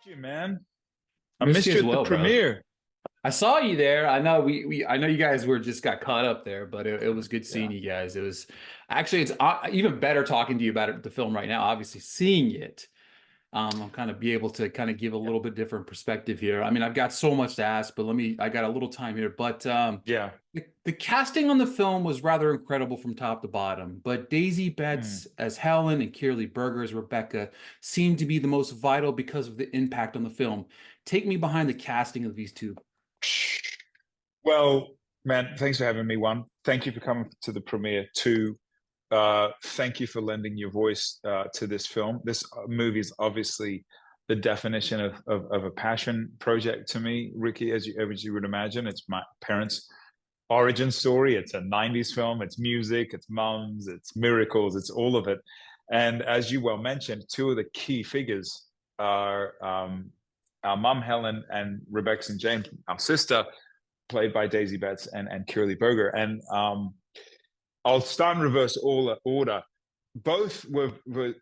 You, man. I Missed you missed you as at the well, bro. premiere. I saw you there. I know I know you guys were just got caught up there, but it was good seeing Yeah. you guys. It was actually it's even better talking to you about the film right now. Obviously, seeing it, I'm kind of be able to kind of give a Yeah. little bit different perspective here. I mean, I've got so much to ask, but I got a little time here. But Yeah. the casting on the film was rather incredible from top to bottom. But Daisy Mm. Betts as Helen and Kirrilee Berger as Rebecca seemed to be the most vital because of the impact on the film. Take me behind the casting of these two. Well, man, thanks for having me. One, thank you for coming to the premiere. Two, thank you for lending your voice to this film. This movie is obviously the definition of a passion project to me, Ricky, as you would imagine. It's my parents' origin story. It's a 90s film. It's music, it's mums, it's miracles, it's all of it. And as you well mentioned, two of the key figures are our mum, Helen, and Rebecca St. James, our sister, played by Daisy Betts and Kirrilee Berger. And I'll start in reverse order. Both were,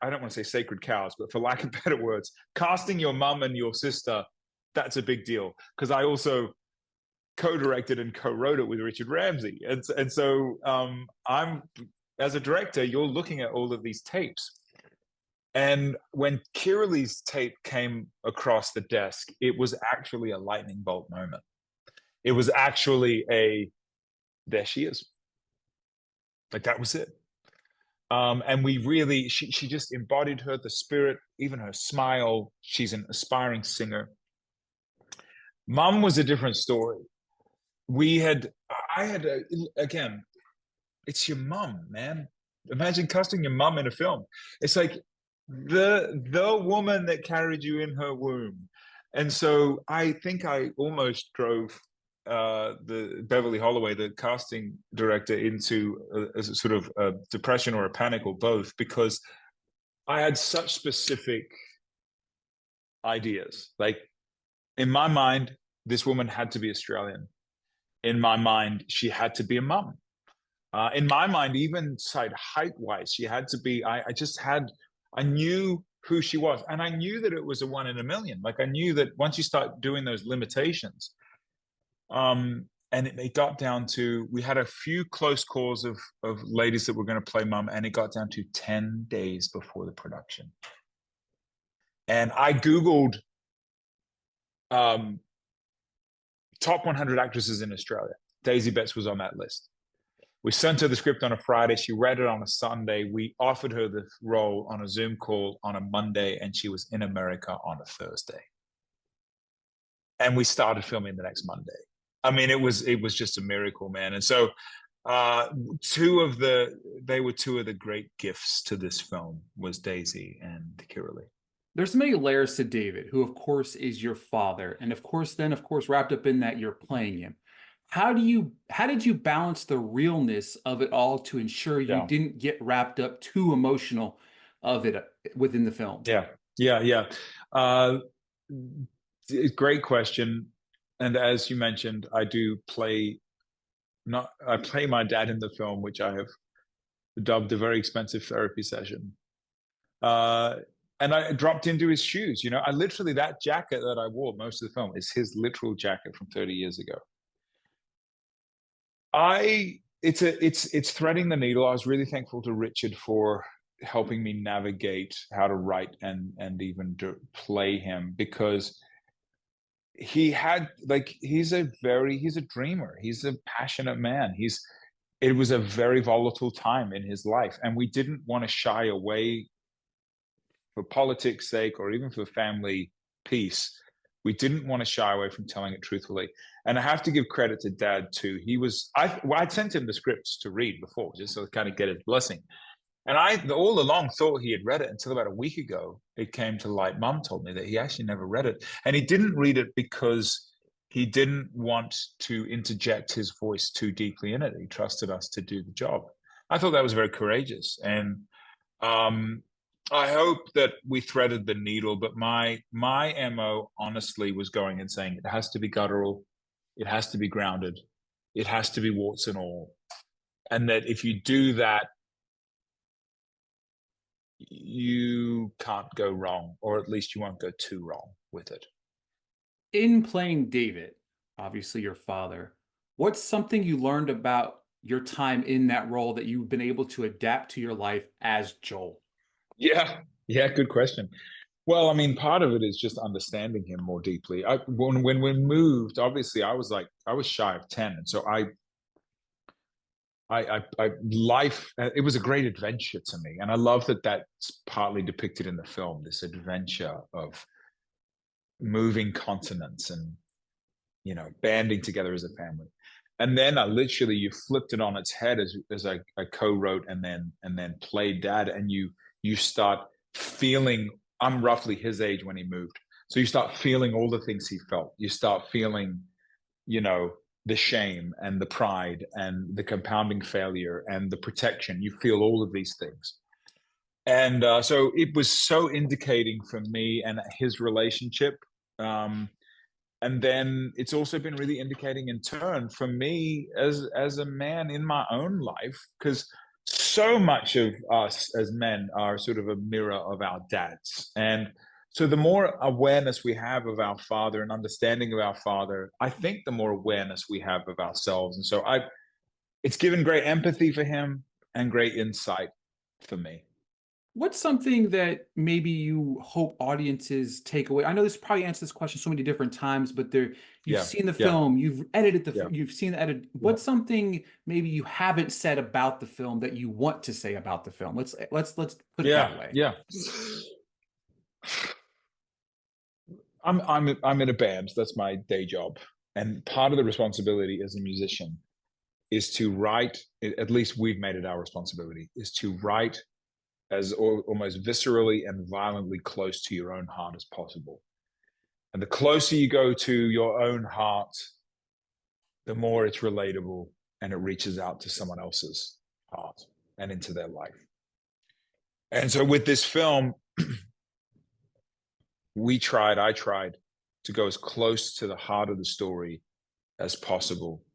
I don't want to say sacred cows, but for lack of better words, casting your mum and your sister, that's a big deal. Because I also co-directed and co-wrote it with Richard Ramsey. And so I'm, as a director, you're looking at all of these tapes. And when Kirrilee's tape came across the desk, it was actually a lightning bolt moment. It was actually there she is. Like that was it. And we really, she just embodied the spirit, even her smile. She's an aspiring singer. Mum was a different story. I had, again, it's your mum, man. Imagine casting your mum in a film. It's like the woman that carried you in her womb. And so I think I almost drove the Beverly Holloway, the casting director, into a sort of a depression or a panic or both, because I had such specific ideas. Like in my mind, this woman had to be Australian. In my mind, she had to be a mum. In my mind, even side height wise, she had to be. I knew who she was, and I knew that it was a one in a million. Like I knew that once you start doing those limitations, and it got down to we had a few close calls of ladies that were going to play mum, and it got down to 10 days before the production, and I googled um, top 100 actresses in Australia. Daisy Betts was on that list. We sent her the script on a Friday. She read it on a Sunday. We offered her the role on a Zoom call on a Monday, and she was in America on a Thursday. And we started filming the next Monday. I mean, it was just a miracle, man. And so, they were two of the great gifts to this film was Daisy and Kirrilee. There's many layers to David, who of course is your father, and of course wrapped up in that you're playing him. How did you balance the realness of it all to ensure you Yeah, didn't get wrapped up too emotional of it within the film? yeah, yeah. Uh, Great question. And as you mentioned, I play my dad in the film, which I have dubbed a very expensive therapy session. Uh, and I dropped into his shoes. I literally that jacket that I wore most of the film is his literal jacket from 30 years ago. It's threading the needle. I was really thankful to Richard for helping me navigate how to write and even to play him because he's a dreamer. He's a passionate man. It was a very volatile time in his life, and we didn't want to shy away for politics' sake or even for family peace. We didn't want to shy away from telling it truthfully. And I have to give credit to Dad too. I'd sent him the scripts to read before, just so to kind of get his blessing. And I all along thought he had read it until about a week ago. It came to light. Mum told me that he actually never read it. And he didn't read it because he didn't want to interject his voice too deeply in it. He trusted us to do the job. I thought that was very courageous. And um, I hope that we threaded the needle, but my MO honestly was going and saying it has to be guttural, it has to be grounded, it has to be warts and all. And that if you do that, you can't go wrong, or at least you won't go too wrong with it. In playing David, obviously your father, what's something you learned about your time in that role that you've been able to adapt to your life as Joel? Yeah, good question. Well, I mean, part of it is just understanding him more deeply. When we moved, obviously, I was shy of 10, and so life. It was a great adventure to me, and I love that that's partly depicted in the film. This adventure of moving continents and banding together as a family. And then literally you flipped it on its head as I co-wrote and then played dad, and you start feeling. I'm roughly his age when he moved, so you start feeling all the things he felt. You start feeling, the shame and the pride and the compounding failure and the protection. You feel all of these things, and so it was so indicating for me and his relationship. And then it's also been really indicating in turn for me as a man in my own life, because so much of us as men are sort of a mirror of our dads. And so the more awareness we have of our father and understanding of our father, I think the more awareness we have of ourselves. And so it's given great empathy for him and great insight for me. What's something that maybe you hope audiences take away? I know this probably answers this question so many different times, but you've Yeah, seen the yeah, film, you've edited yeah, you've seen the edit. yeah, What's something maybe you haven't said about the film that you want to say about the film? Let's put it that way. yeah. I'm in a band. That's my day job, and part of the responsibility as a musician is to write. At least we've made it our responsibility is to write as almost viscerally and violently close to your own heart as possible. And the closer you go to your own heart, the more it's relatable and it reaches out to someone else's heart and into their life. And so with this film, I tried to go as close to the heart of the story as possible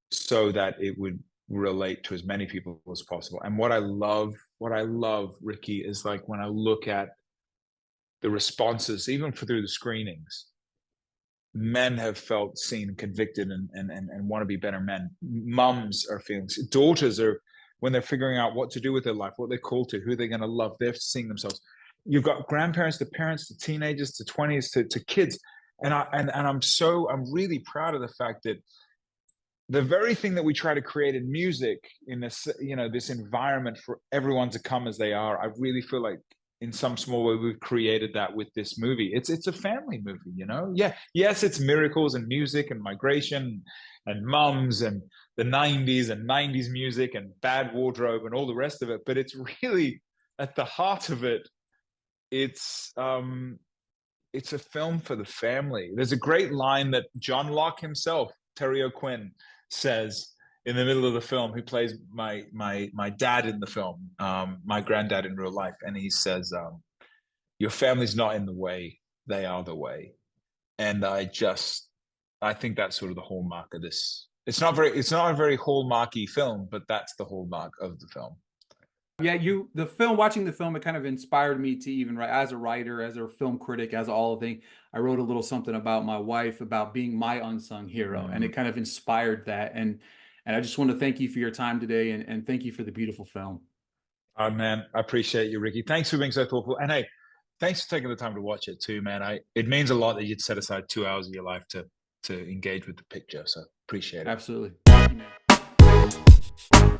so that it would relate to as many people as possible. And what I love, Ricky, is like when I look at the responses, even through the screenings, men have felt seen, convicted, and want to be better men. Mums are feeling, daughters are, when they're figuring out what to do with their life, what they're called to, who they're going to love, they're seeing themselves. You've got grandparents to parents to teenagers to 20s to kids. And I'm really proud of the fact that the very thing that we try to create in music, in this, this environment for everyone to come as they are, I really feel like in some small way we've created that with this movie. It's a family movie, Yeah, yes, it's miracles and music and migration and mums and the 90s and 90s music and bad wardrobe and all the rest of it, but it's really at the heart of it. It's a film for the family. There's a great line that John Locke himself, Terry O'Quinn, says in the middle of the film, who plays my dad in the film, my granddad in real life, and he says, "Your family's not in the way; they are the way." And I think that's sort of the hallmark of this. It's not a very hallmarky film, but that's the hallmark of the film. Yeah, watching the film, it kind of inspired me to even write as a writer, as a film critic, as all of thing. I wrote a little something about my wife, about being my unsung hero, and it kind of inspired that. And I just want to thank you for your time today, and thank you for the beautiful film. Oh man, I appreciate you, Ricky. Thanks for being so thoughtful. And hey, thanks for taking the time to watch it too, man. It means a lot that you'd set aside 2 hours of your life to engage with the picture. So appreciate it. Absolutely. Thank you, man.